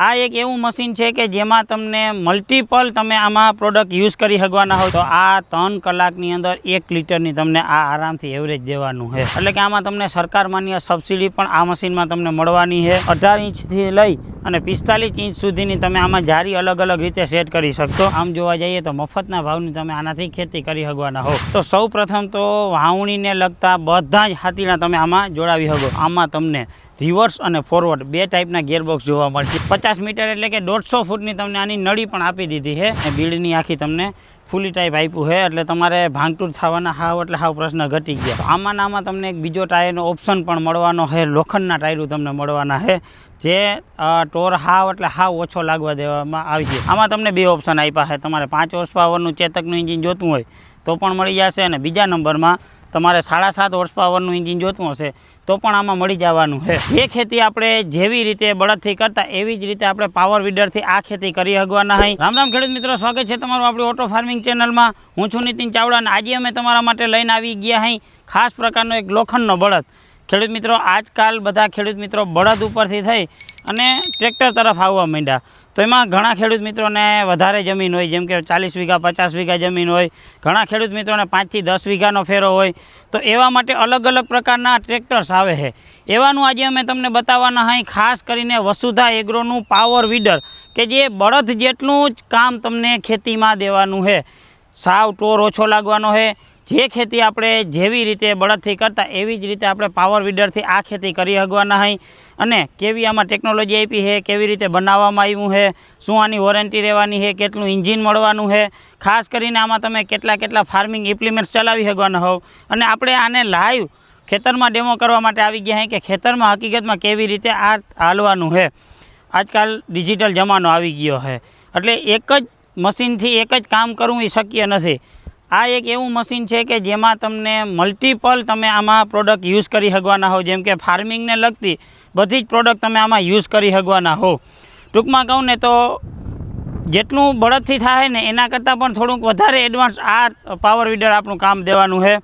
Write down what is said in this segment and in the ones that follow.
આ એક એવું મશીન છે કે જેમાં તમને મલ્ટિપલ તમે આમાં પ્રોડક્ટ યુઝ કરી શકવાના હોય તો આ 3 કલાકની અંદર 1 લીટરની તમને આ આરામથી એવરેજ દેવાનું છે। એટલે કે આમાં તમને સરકાર માન્ય સબસિડી પણ આ મશીનમાં તમને મળવાની છે। 18 ઇંચથી લઈ અને 45 ઇંચ સુધીની તમે આમાં જારી અલગ અલગ રીતે સેટ કરી શકશો। આમ જોવા જઈએ તો મફતના ભાવની તમે આનાથી ખેતી કરી શકવાના હો। તો સૌ પ્રથમ તો વાવણીને લગતા બધા જ હાથીના તમે આમાં જોડાવી શકો। આમાં તમને રિવર્સ અને ફોરવર્ડ 2 ટાઈપના ગિયરબોક્સ જોવા મળશે। 50 મીટર એટલે કે 150 ફૂટની તમને આની નળી પણ આપી દીધી છે અને બીડની આખી તમને ફૂલી ટાઈપ આપ્યું છે એટલે તમારે ભાંગતૂર થવાના હાવ એટલે હાવ પ્રશ્ન ઘટી ગયા। આમાં તમને એક બીજો ટાયરનો ઓપ્શન પણ મળવાનો છે। લોખંડના ટાયરો તમને મળવાના છે જે ટોર હાવ એટલે હાવ ઓછો લાગવા દેવામાં આવી છે। આમાં તમને 2 ઓપ્શન આપ્યા છે। તમારે 5 હોર્સ પાવરનું ચેતકનું એન્જિન જોતું હોય તો પણ મળી જશે અને બીજા નંબરમાં તમારે 7.5 હોર્સ પાવરનું એન્જિન જોતું હશે તો પણ આમાં મળી જવાનું છે। એ ખેતી આપણે જેવી રીતે બળદથી કરતા એવી જ રીતે આપણે પાવર વીડરથી આ ખેતી કરી શકવાના છે। રામ રામ ખેડૂત મિત્રો, સ્વાગત છે તમારું આપણી ઓટો ફાર્મિંગ ચેનલમાં। હું છું નીતિન ચાવડા અને આજે અમે તમારા માટે લઈને આવી ગયા અહીં ખાસ પ્રકારનો એક લોખંડનો બળદ। ખેડૂત મિત્રો, આજકાલ બધા ખેડૂત મિત્રો બળદ ઉપરથી થઈ અને ટ્રેક્ટર તરફ આવવા માંડ્યા। તો એમાં ઘણા ખેડૂત મિત્રોને વધારે જમીન હોય, જેમ કે 40 વીઘા 50 વીઘા જમીન હોય, ઘણા ખેડૂત મિત્રોને 5 થી 10 વીઘાનો ફેરો હોય, તો એવા માટે અલગ અલગ પ્રકારના ટ્રેક્ટર્સ આવે છે। એવાનું આજે અમે તમને બતાવવાના હોય, ખાસ કરીને વસુધા એગ્રોનું પાવર વીડર કે જે બળદ જેટલું જ કામ તમને ખેતીમાં દેવાનું છે। સાવ ટોર ઓછો લાગવાનો છે। જે ખેતી આપણે જેવી રીતે બળદથી કરતા એવી જ રીતે આપણે પાવર વીડરથી આ ખેતી કરી શકવાના હોય। અને કેવી આમાં ટેકનોલોજી આપી છે, કેવી રીતે બનાવવામાં આવ્યું છે, શું આની વોરંટી રહેવાની છે, કેટલું એન્જિન મળવાનું છે, ખાસ કરીને આમાં તમે કેટલા ફાર્મિંગ ઇમ્પ્લિમેન્ટ્સ ચલાવી શકવાના હોવ। અને આપણે આને લાઈવ ખેતરમાં ડેમો કરવા માટે આવી ગયા છે કે ખેતરમાં હકીકતમાં કેવી રીતે આ હાલવાનું છે। આજકાલ ડિજિટલ જમાનો આવી ગયો છે એટલે એક જ મશીનથી એક જ કામ કરવું એ શક્ય નથી। આ એક એવું મશીન છે કે જેમાં તમને મલ્ટિપલ તમે આમાં પ્રોડક્ટ યુઝ કરી શકવાના હો। જેમ કે ફાર્મિંગને લગતી બધી જ પ્રોડક્ટ તમે આમાં યુઝ કરી શકવાના હો। ટૂંકમાં કહું ને તો જેટલું બળદથી થાય ને એના કરતાં પણ થોડુંક વધારે એડવાન્સ આ પાવર વીડર આપણું કામ દેવાનું છે।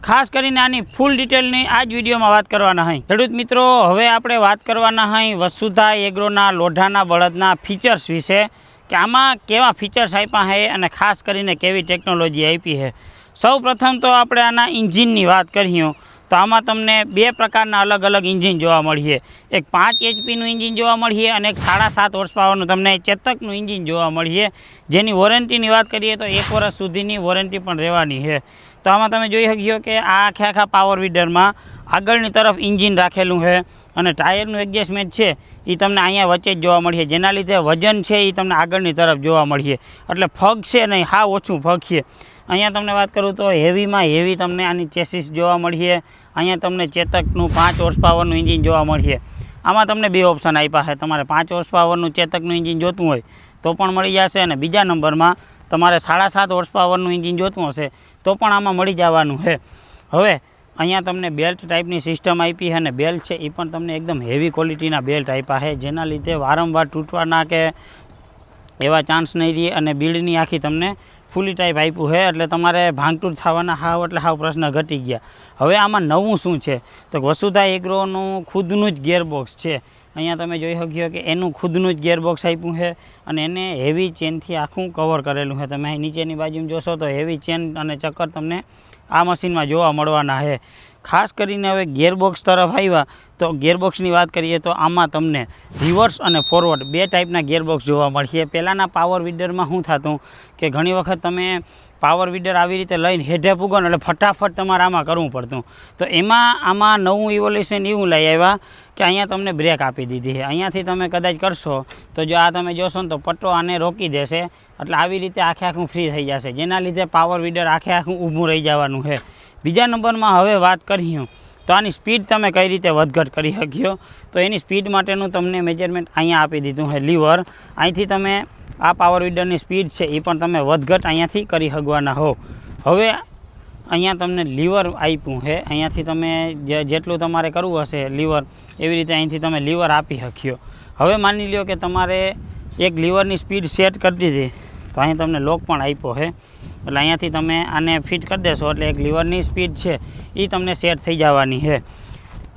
ખાસ કરીને આની ફૂલ ડિટેલની આ જ વિડીયોમાં વાત કરવાના હોય। ખેડૂત મિત્રો, હવે આપણે વાત કરવાના હોય વસુધા એગ્રોના લોઢાના બળદના ફીચર્સ વિશે કે આમાં કેવા ફીચર્સ આપ્યા છે અને ખાસ કરીને કેવી ટેકનોલોજી આપી છે। સૌ પ્રથમ તો આપણે આના ઇન્જિનની વાત કરીએ તો આમાં તમને 2 પ્રકારના અલગ અલગ ઇન્જિન જોવા મળશે। એક 5 HPનું ઇન્જિન જોવા મળશે અને એક 7.5 હોર્સ પાવરનું તમને ચેતકનું ઇન્જિન જોવા મળશે। જેની વોરંટીની વાત કરીએ તો 1 વર્ષ સુધીની વોરંટી પણ રહેવાની છે। તો આમાં તમે જોઈ શકશો કે આ આખા પાવર વીડરમાં આગળની તરફ ઇન્જિન રાખેલું છે અને ટાયરનું એડજસ્ટમેન્ટ છે એ તમને અહીંયા વચ્ચે જ જોવા મળશે, જેના લીધે વજન છે એ તમને આગળની તરફ જોવા મળશે। એટલે ફગ છે નહીં, હા ઓછું ફગ છે। અહીંયા તમને વાત કરું તો હેવીમાં હેવી તમને આની ચેસિસ જોવા મળશે। અહીંયા તમને ચેતકનું 5 હોર્સ પાવરનું એન્જિન જોવા મળશે। આમાં તમને 2 ઓપ્શન આપ્યા છે। તમારે 5 હોર્સ પાવરનું ચેતકનું એન્જિન જોતું હોય તો પણ મળી જશે અને બીજા નંબરમાં તમારે 7.5 હોર્સ પાવરનું એન્જિન જોતું હશે તો પણ આમાં મળી જવાનું છે। હવે અહીંયા તમને બેલ્ટ ટાઈપની સિસ્ટમ આપી છે અને બેલ્ટ છે એ પણ તમને એકદમ હેવી ક્વોલિટીના બેલ્ટ આપ્યા છે, જેના લીધે વારંવાર તૂટવાના કે એવા ચાન્સ નહીં રહે। અને બીડની આખી તમને ફૂલી ટાઈપ આપ્યું છે એટલે તમારે ભાંગતૂર થવાના હાવ એટલે હાવ પ્રશ્ન ઘટી ગયા। હવે આમાં નવું શું છે તો વસુધા એગ્રોનું ખુદનું જ ગિયરબોક્સ છે। અહીંયા તમે જોઈ શકશો કે એનું ખુદનું જ ગિયરબોક્સ આપ્યું છે અને એને હેવી ચેનથી આખું કવર કરેલું છે। તમે અહીં નીચેની બાજુમાં જોશો તો હેવી ચેન અને ચક્કર તમને આ મશીનમાં જોવા મળવાના છે। ખાસ કરીને હવે ગિયરબોક્સ તરફ આવ્યા તો ગિયરબોક્સની વાત કરીએ તો આમાં તમને રિવર્સ અને ફોરવર્ડ 2 ટાઈપના ગિયરબોક્સ જોવા મળશે। પહેલાંના પાવર વીડરમાં શું થતું કે ઘણી વખત તમે પાવર વીડર આવી રીતે લઈને હેઠે પૂગો ને એટલે ફટાફટ તમારે આમાં કરવું પડતું। તો આમાં નવું ઇવોલ્યુશન એવું લઈ આવ્યા કે અહીંયા તમને બ્રેક આપી દીધી છે। અહીંયાથી તમે કદાચ કરશો તો જો આ તમે જોશો ને તો પટ્ટો આને રોકી દેશે એટલે આવી રીતે આખું ફ્રી થઈ જશે, જેના લીધે પાવર વીડર આખું ઊભું રહી જવાનું છે। બીજા નંબરમાં હવે વાત કરીએ તો આની સ્પીડ તમે કઈ રીતે વધઘટ કરી શક્યો તો એની સ્પીડ માટેનું તમને મેજરમેન્ટ અહીંયા આપી દીધું છે લીવર। અહીંથી તમે આ પાવર વીડરની સ્પીડ છે એ પણ તમે વધઘટ અહીંયાથી કરી શકવાના હો। હવે અહીંયા તમને લીવર આપ્યું છે, અહીંયાથી તમે જેટલું તમારે કરવું હશે લીવર એવી રીતે અહીંથી તમે લીવર આપી શક્યો। હવે માની લો કે તમારે એક લીવરની સ્પીડ સેટ કરી દીધી તો અહીં તમને લોક પણ આપ્યો છે એટલે અહીંયાથી તમે આને ફિટ કરી દેશો એટલે એક લીવરની સ્પીડ છે એ તમને સેટ થઈ જવાની છે।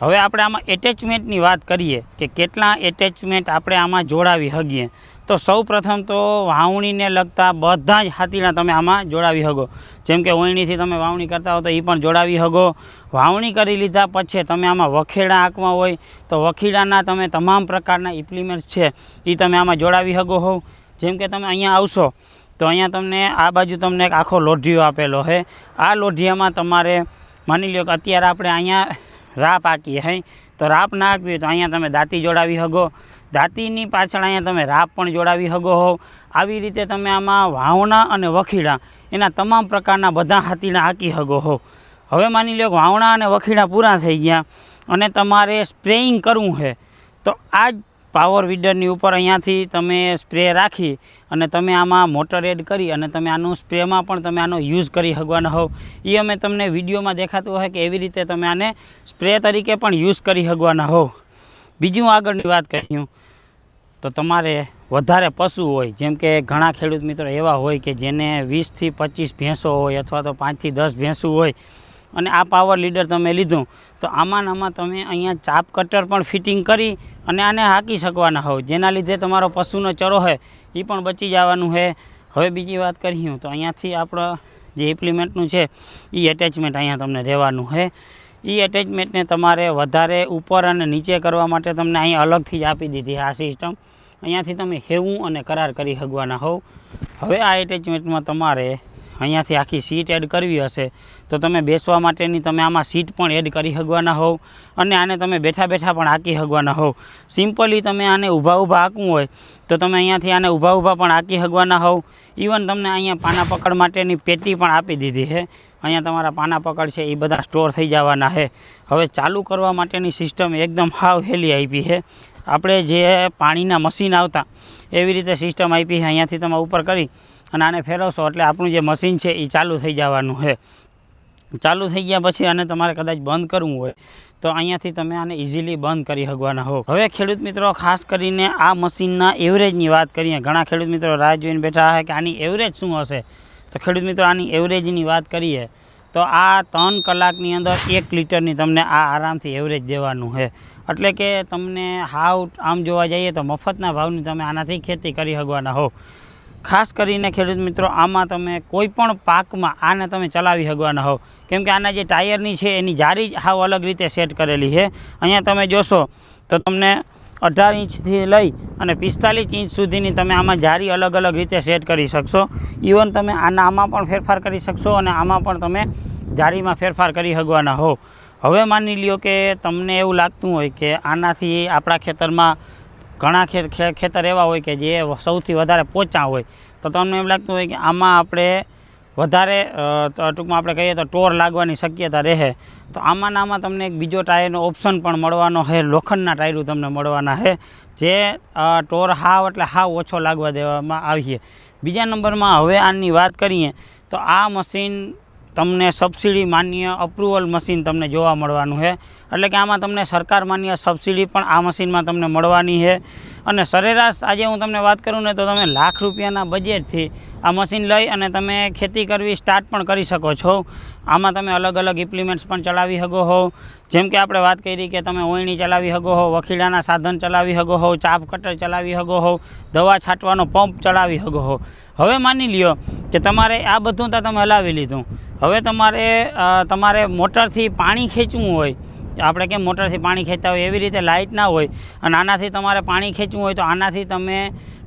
હવે આપણે આમાં એટેચમેન્ટની વાત કરીએ કે કેટલા એટેચમેન્ટ આપણે આમાં જોડાવી શકીએ. તો સૌ પ્રથમ તો વાવણીને લગતા બધા જ હાથીડા તમે આમાં જોડાવી શકો. જેમ કે ઓયણીથી તમે વાવણી કરતા હો તો એ પણ જોડાવી શકો. વાવણી કરી લીધા પછી તમે આમાં વખેડા આંકવા હોય તો વખેડાના તમે તમામ પ્રકારના ઇમ્પ્લિમેન્ટ્સ છે એ તમે આમાં જોડાવી શકો હો. જેમ કે તમે અહીંયા આવશો તો અહીંયા તમને આ બાજુ તમને એક આખો લોઢિયો આપેલો છે. આ લોઢિયામાં તમારે માની લો કે અત્યારે આપણે અહીંયા રાપ આંકીએ હે, તો રાપ ના આંકવી હોય તો અહીંયા તમે દાંતી જોડાવી શકો. દાંતીની પાછળ અહીંયા તમે રાપ પણ જોડાવી શકો હો. આવી રીતે તમે આમાં વાવણા અને વખીડા એના તમામ પ્રકારના બધા હાથીડા આંકી શકો હો. હવે માની લો કે વાવણા અને વખીડા પૂરા થઈ ગયા અને તમારે સ્પ્રેઇંગ કરવું છે, તો આ જ પાવર વીડરની ઉપર અહીંયાથી તમે સ્પ્રે રાખી અને તમે આમાં મોટર એડ કરી અને તમે આનું સ્પ્રેમાં પણ તમે આનો યુઝ કરી શકવાના હો. એ અમે તમને વિડીયોમાં દેખાતું હોય કે એવી રીતે તમે આને સ્પ્રે તરીકે પણ યુઝ કરી શકવાના હો. બીજું આગળની વાત કરીએ તો તમારે વધારે પશુ હોય, જેમ કે ઘણા ખેડૂત મિત્રો એવા હોય કે જેને 20 થી 25 ભેંસો હોય અથવા તો 5 થી 10 ભેંસું હોય અને આ પાવર લીડર તમે લીધું તો આમાં તમે અહીંયા ચાપ કટર પણ ફિટિંગ કરી અને આને હાંકી શકવાના હો, જેના લીધે તમારો પશુનો ચરો છે એ પણ બચી જવાનું છે. હવે બીજી વાત કરીએ તો અહીંયાથી આપણો જે ઇમ્પ્લિમેન્ટનું છે એ એટેચમેન્ટ અહીંયા તમને રહેવાનું છે. એ એટેચમેન્ટને તમારે વધારે ઉપર અને નીચે કરવા માટે તમને અહીં અલગથી જ આપી દીધી આ સિસ્ટમ. અહીંયાથી તમે હેવું અને કરાર કરી શકવાના હોવ. હવે આ એટેચમેન્ટમાં તમારે અહીંયાથી આખી સીટ એડ કરવી હશે તો તમે બેસવા માટેની તમે આમાં સીટ પણ એડ કરી શકવાના હોવ અને આને તમે બેઠા બેઠા પણ હાંકી શકવાના હોવ. સિમ્પલી તમે આને ઊભા હાંકવું હોય તો તમે અહીંયાથી આને ઊભા પણ હાંકી શકવાના હોવ. ઇવન તમને અહીંયા પાના પકડ માટેની પેટી પણ આપી દીધી છે. અહીંયા તમારા પાના પકડ છે એ બધા સ્ટોર થઈ જવાના છે. હવે ચાલુ કરવા માટેની સિસ્ટમ એકદમ હાવ હેલી આપી છે. આપણે જે પાણીના મશીન આવતા એવી રીતે સિસ્ટમ આપી છે. અહીંયાથી તમે ઉપર કરી અને આને ફેરવશો એટલે આપણું જે મશીન છે એ ચાલુ થઈ જવાનું છે. ચાલુ થઈ ગયા પછી આને તમારે કદાચ બંધ કરવું હોય તો અહીંયાથી તમે આને ઇઝીલી બંધ કરી શકવાના હો. હવે ખેડૂત મિત્રો ખાસ કરીને આ મશીનના એવરેજની વાત કરીએ. ઘણા ખેડૂત મિત્રો રાહ જોઈને બેઠા છે કે આની એવરેજ શું હશે. તો ખેડૂત મિત્રો આની એવરેજની વાત કરીએ તો આ 3 કલાકની અંદર 1 લીટરની તમને આ આરામથી એવરેજ દેવાનું છે. એટલે કે તમને હાવ આમ જોવા જઈએ તો મફતના ભાવની તમે આનાથી ખેતી કરી શકવાના હો. ખાસ કરીને ખેડૂત મિત્રો આમાં તમે કોઈ પણ પાકમાં આને તમે ચલાવી શકવાના હો, કેમ કે આના જે ટાયરની છે એની જારી હાવ અલગ રીતે સેટ કરેલી છે. અહીંયા તમે જોશો તો તમને 18 ઇંચથી લઈ અને 45 ઇંચ સુધીની તમે આમાં જારી અલગ અલગ રીતે સેટ કરી શકશો. ઇવન તમે આમાં પણ ફેરફાર કરી શકશો અને આમાં પણ તમે જારીમાં ફેરફાર કરી શકવાના હો. હવે માની લ્યો કે તમને એવું લાગતું હોય કે આનાથી આપણા ખેતરમાં ઘણા ખેતર એવા હોય કે જે સૌથી વધારે પોચા હોય, તો તમને એમ લાગતું હોય કે આમાં આપણે વધારે ટૂંકમાં આપણે કહીએ તો ટોર લાગવાની શક્યતા રહે. તો આમાં તમને એક બીજો ટાયરનો ઓપ્શન પણ મળવાનો છે. લોખંડના ટાયરો તમને મળવાના છે જે ટોર હાવ એટલે હાવ ઓછો લાગવા દેવામાં આવીએ. બીજા નંબરમાં હવે આની વાત કરીએ તો આ મશીન તમને સબસિડી માન્ય અપ્રુવલ મશીન તમને જોવા મળવાનું છે. એટલે કે આમાં તમને સરકાર માન્ય સબસિડી પણ આ મશીનમાં તમને મળવાની છે. અને સરેરાશ આજે હું તમને વાત કરું ને તો તમે લાખ રૂપિયાના બજેટથી આ મશીન લઈ અને તમે ખેતી કરવી સ્ટાર્ટ પણ કરી શકો છો. આમાં તમે અલગ અલગ ઇમ્પ્લિમેન્ટ્સ પણ ચલાવી શકો હો. જેમ કે આપણે વાત કરી કે તમે ઓયણી ચલાવી શકો હો, વખીડાના સાધન ચલાવી શકો હો, ચાપ કટર ચલાવી શકો હો, દવા છાંટવાનો પંપ ચલાવી શકો હો. હવે માની લ્યો કે તમારે આ બધું તો તમે હલાવી લીધું. હવે તમારે મોટરથી પાણી ખેંચવું હોય, આપણે કેમ મોટરથી પાણી ખેંચતા હોય એવી રીતે લાઇટ ના હોય અને આનાથી તમારે પાણી ખેંચવું હોય તો આનાથી તમે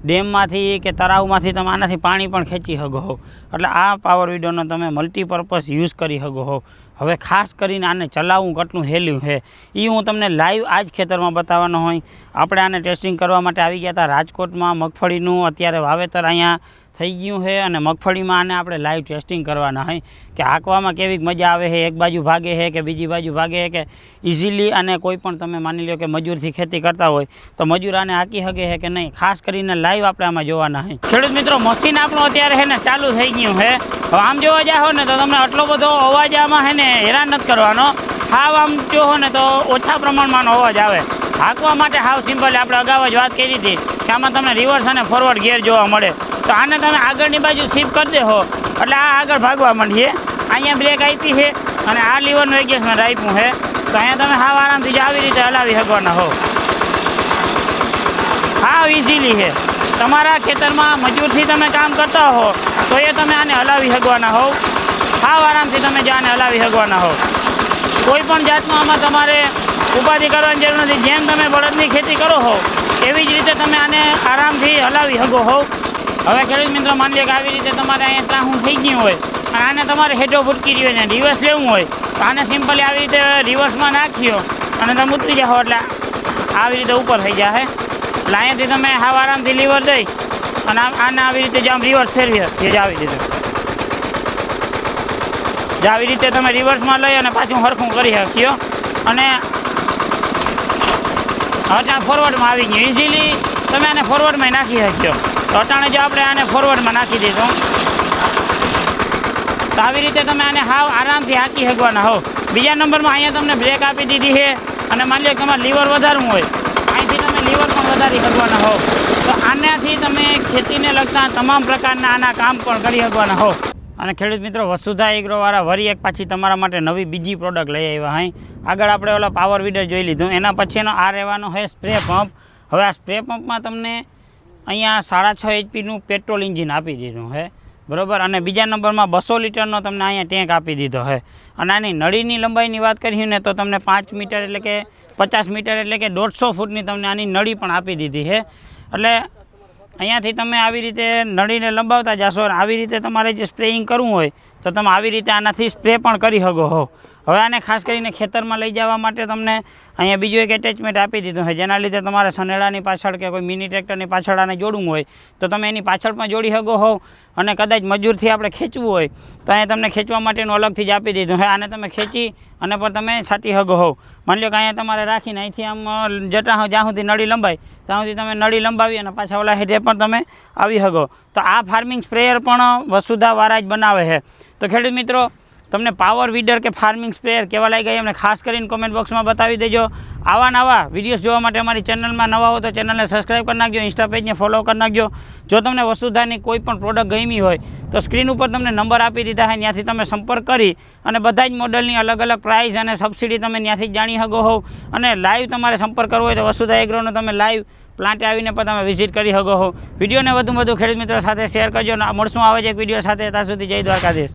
ડેમમાંથી કે તળાવમાંથી તમે આનાથી પાણી પણ ખેંચી શકો છો. એટલે આ પાવર વીડરનો તમે મલ્ટીપર્પઝ યુઝ કરી શકો છો. હવે ખાસ કરીને આને ચલાવવું કેટલું હેલ્યું છે એ હું તમને લાઈવ આ જ ખેતરમાં બતાવવાનો હોય. આપણે આને ટેસ્ટિંગ કરવા માટે આવી ગયા હતા રાજકોટમાં. મગફળીનું અત્યારે વાવેતર અહીંયા થઈ ગયું છે અને મગફળીમાં આને આપણે લાઈવ ટેસ્ટિંગ કરવાના હોય કે હાંકવામાં કેવી મજા આવે છે, એક બાજુ ભાગે છે કે બીજી બાજુ ભાગે છે કે ઇઝીલી. અને કોઈ પણ તમે માની લો કે મજૂરથી ખેતી કરતા હોય તો મજૂર આને હાંકી શકે છે કે નહીં, ખાસ કરીને લાઈવ આપણે આમાં જોવાના હોય. ખેડૂત મિત્રો મશીન આપણું અત્યારે છે ને ચાલુ થઈ ગયું છે. હવે આમ જોવા જાઓ ને તો તમને આટલો બધો અવાજ આમાં છે ને હેરાન નથી કરવાનો. હાવ આમ જોવો ને તો ઓછા પ્રમાણમાં અવાજ આવે. હાંકવા માટે હાવ સિમ્પલ. આપણે અગાઉ જ વાત કરી હતી કે આમાં તમને રિવર્સ અને ફોરવર્ડ ગિયર જોવા મળે. તો આને તમે આગળની બાજુ શિફ્ટ કરી દેહો એટલે આ આગળ ભાગવા માંડીએ. અહીંયા બ્રેક આપી છે અને આ લીવરનું એડજસ્ટમેન્ટ આપ્યું છે. તો અહીંયા તમે હાવ આરામથી જ આવી રીતે હલાવી શકવાના હો. હાવ ઇઝીલી છે. તમારા ખેતરમાં મજૂરથી તમે કામ કરતા હો તો એ તમે આને હલાવી શકવાના હો. હાવ આરામથી તમે જ આને હલાવી શકવાના હો. કોઈ પણ જાતનું આમાં તમારે ઉપાધિ કરવાની જરૂર નથી. જેમ તમે બળદની ખેતી કરો હો એવી જ રીતે તમે આને આરામથી હલાવી શકો હો. હવે ખેડૂત મિત્રો માની લો કે આવી રીતે તમારે અહીંયા ત્રાહું થઈ ગયું હોય અને આને તમારે હેઠો ફૂટકી રહ્યો ને રિવર્સ લેવું હોય તો આને સિમ્પલી આવી રીતે રિવર્સમાં નાખ્યો અને તમે ઉતરી જાઓ એટલે આવી રીતે ઉપર થઈ જાય. એટલે અહીંયાથી તમે હાવ આરામથી લીવર દઈ અને આને આવી રીતે જ આમ રિવર્સ ફેરવી જ આવી રીતે આવી રીતે તમે રિવર્સમાં લઈ અને પાછું સરખું કરી શક્યો. અને અટાણે ફોરવર્ડમાં આવી ગયું. ઇઝીલી તમે આને ફોરવર્ડમાં નાખી શક્યો. તો અટાણે જો આપણે આને ફોરવર્ડમાં નાખી દીધું તો આવી રીતે તમે આને હાવ આરામથી હાંકી શકવાના હો. બીજા નંબરમાં અહીંયા તમને બ્રેક આપી દીધી છે અને માની લો કે તમારે લીવર વધારવું હોય અહીંથી તમે લીવર પણ વધારી શકવાના હો. તો આનાથી તમે ખેતીને લગતા તમામ પ્રકારના આના કામ પણ કરી શકવાના હો. અને ખેડૂત મિત્રો વસુધા એગ્રોવાળા વરી એક પાછી તમારા માટે નવી બીજી પ્રોડક્ટ લઈ આવ્યા. અહીં આગળ આપણે ઓલા પાવર વીડર જોઈ લીધું. એના પછીનો આ રહેવાનો છે સ્પ્રે પંપ. હવે આ સ્પ્રે પંપમાં તમને અહીંયા 6.5 HP પેટ્રોલ એન્જિન આપી દીધું છે બરાબર. અને બીજા નંબરમાં 200 લીટરનો તમને અહીંયા ટેન્ક આપી દીધો છે. અને આની નળીની લંબાઈની વાત કરીએ ને તો તમને 5 મીટર એટલે કે 50 મીટર એટલે કે 150 ફૂટની તમને આની નળી પણ આપી દીધી છે. એટલે અહીંયાથી તમે આવી રીતે નળીને લંબાવતા જશો અને આવી રીતે તમારે જે સ્પ્રેઇંગ કરવું હોય તો તમે આવી રીતે આનાથી સ્પ્રે પણ કરી શકો હો. હવે આને ખાસ કરીને ખેતરમાં લઈ જવા માટે તમને અહીંયા બીજું એક એટેચમેન્ટ આપી દીધું છે જેના લીધે તમારે સનેડાની પાછળ કે કોઈ મિની ટ્રેક્ટરની પાછળ આને જોડવું હોય તો તમે એની પાછળ પણ જોડી શકો હો. અને કદાચ મજૂરથી આપણે ખેંચવું હોય તો અહીંયા તમને ખેંચવા માટેનું અલગથી જ આપી દીધું છે. આને તમે ખેંચી અને પણ તમે છાંટી શકો હો. માની લો કે અહીંયા તમારે રાખીને અહીંથી આમ જ્યાં સુધી નળી લંબાય ત્યાં સુધી તમે નળી લંબાવી અને પાછા ઓલા હેઠે પણ તમે આવી શકો. તો આ ફાર્મિંગ સ્પ્રેયર પણ વસુધાવાળા જ બનાવે છે. તો ખેડૂત મિત્રો તમને પાવર વીડર કે ફાર્મિંગ સ્પ્રેયર કેવા લાગ્યા અમને ખાસ કરીને કોમેન્ટ બોક્સમાં બતાવી દેજો. આવા નવા વિડીયોઝ જોવા માટે અમારી ચેનલમાં નવા હો તો ચેનલને સબસ્ક્રાઈબ કરી નાખજો. ઇન્સ્ટા પેજને ફોલો કરી નાખજો. જો તમને વસુધાની કોઈ પણ પ્રોડક્ટ ગમી હોય તો સ્ક્રીન ઉપર તમને નંબર આપી દીધા છે ત્યાંથી તમે સંપર્ક કરી અને બધા જ મોડલની અલગ અલગ પ્રાઇસ અને સબસિડી તમે ત્યાંથી જ જાણી શકો હો. અને લાઈવ તમારે સંપર્ક કરવો હોય તો વસુધા એગ્રોનો તમે લાઈવ પ્લાન્ટે આવીને પણ તમે વિઝિટ કરી શકો હો. વિડીયોને વધુ ખેડૂત મિત્રો સાથે શેર કરજો. મળશું આવે છે એક વિડીયો સાથે. ત્યાં સુધી જય દ્વારકાધીશ.